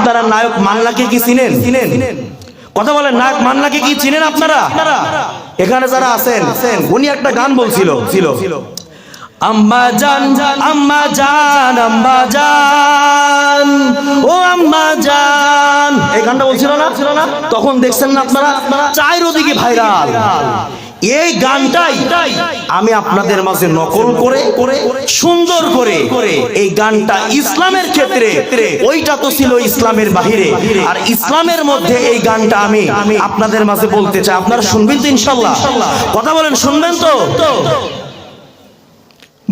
আপনারা নায়ক মান্নাকে কি চিনেন? কথা বলেন, নায়ক মান্নাকে কি চিনেন আপনারা? এখানে যারা আছেন, উনি একটা গান বলছিল, আম্মা জান আম্মা জান আম্মা জান ও আম্মা জান, এই গানটা বলছিল না? তখন দেখছেন না আপনারা, চারিদিকে ভাইরাল। এই গানটাই আমি আপনাদের মাঝে নকল করে সুন্দর করে এই গানটা ইসলামের ক্ষেত্রে, ওইটা তো ছিল ইসলামের বাহিরে, আর ইসলামের মধ্যে এই গানটা আমি আপনাদের মাঝে বলতে চাই। আপনারা শুনবেন তো ইনশাআল্লাহ? কথা বলেন, শুনবেন তো?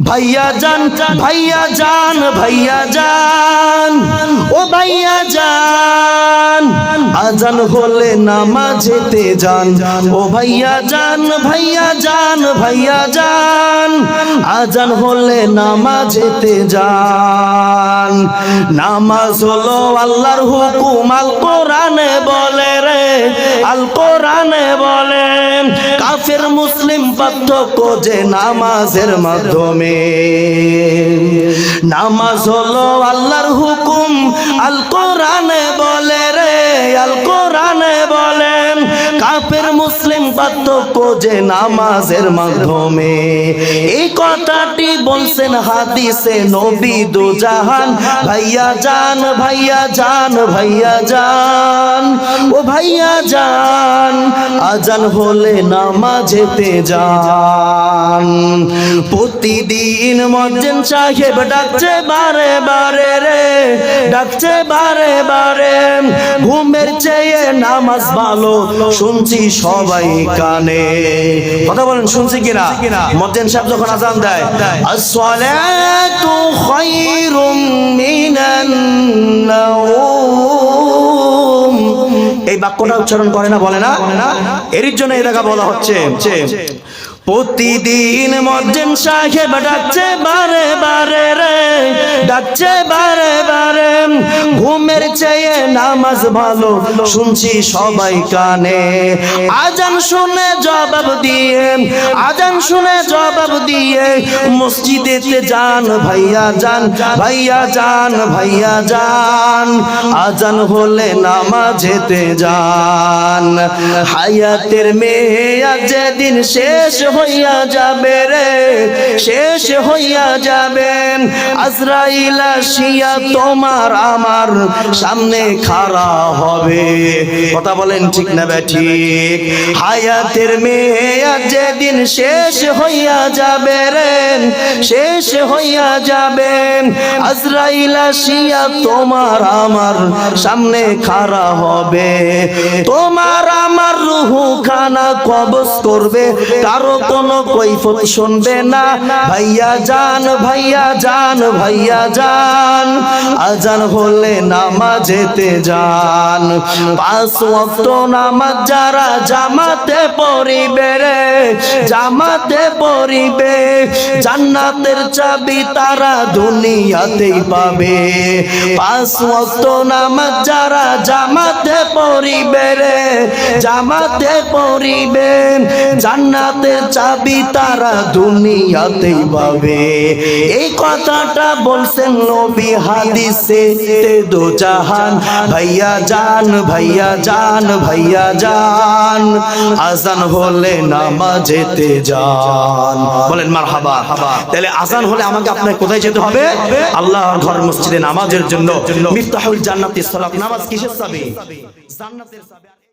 ভাইয়া জান ভাইয়া জান ভাইয়া জান ও ভাইয়া জান, আজান হলে নামাজেতে যান। ও ভাইয়া জান ভাইয়া জান ভাইয়া জান, আজান হলে নামাজেতে যান। নামাজ হলো আল্লাহর হুকুম, আল কোরআনে বলে রে, আল কোরআনে বলে। কাফের মুসলিম পার্থক্য যে নামাজের মাধ্যমে। নামাজ হলো আল্লাহর হুকুম, আল কোরআনে বলে রে, আল কোরআনে বলেন। কাফের মুসলিম পার্থক্য যে নামাজের মাধ্যমে। এই কথাটি বলছেন হাদিসে নবী দু জাহান। ভাইয়া জান ভাইয়া জান ভাইয়া জান ও ভাইয়া জান, আজান হলে নামাজেতে যান। প্রতিদিন মুয়াজ্জিন সাহেব ডাকছে বারে বারে রে, ডাকছে বারে বারে। ঘুমের চেয়ে নামাজ ভালো শুনছি সবাই কানে। কথা বলেন, শুনছি কিনা? মুয়াজ্জিন সাহেব যখন আযান দেয়, আসসালাতু খায়রুম মিনান নাওম, এই বাক্যটা উচ্চারণ করে না, বলে না? এর জন্য এই জায়গা বলা হচ্ছে, প্রতিদিন মুয়াজ্জিন সাহেব ডাকছে বারে বারে রে, ডাকছে বারে বারে। ঘুমের চেয়ে নামাজ ভালো শুনছি সবাই কানে। আজান শুনে জবাব দিয়ে, আজান শুনে জবাব দিয়ে মসজিদেতে যান ভাইয়া যান, ভাইয়া যান ভাইয়া যান। আজান হলে নামাজেতে যান। হায়াতের মেয়াদ যেদিন শেষ হইয়া যাবে রে, শেষ হইয়া যাবেন। আজরাইল আসিয়া তোমার আমার সামনে খাড়া হবে। কথা বলেন, ঠিক না ঠিক? হায়াতের মেয়াদ যেদিন শেষ হইয়া যাবে রে, শেষ হইয়া যাবেন। আজরাইল আসিয়া তোমার আমার সামনে খাড়া হবে। তোমার আমার রূহ খানা কবজ করবে, কারো কোনো কৈফিয়ত শুনবে না। ভাইয়া জান ভাইয়া জান ভাইয়া জান, আজান হলে নামাজেতে যান। 5 ওয়াক্ত নামাজ যারা জামাতে পড়িবে রে, জামাতে পড়িবে, জান্নাতের চাবি তারা দুনিয়াতেই পাবে। 5 ওয়াক্ত নামাজ যারা জামাতে পড়িবে রে, জামাতে পড়িবে, জান্নাতের চাবি তারা দুনিয়াতেই পাবে। এই কথাটা বলছেন নবী হাদিসে দু জাহান। ভাইয়া জান ভাইয়া জান ভাইয়া জান, আজান হলে নামাজেতে যান। বলেন মারহাবা। তাহলে আজান হলে আমাকে আপনাকে কোথায় যেতে হবে? আল্লাহর ঘর মসজিদে নামাজের জন্য। মিফতাহুল জান্নাতিস সালাত, নামাজ কিসের চাবি? জান্নাতের চাবি।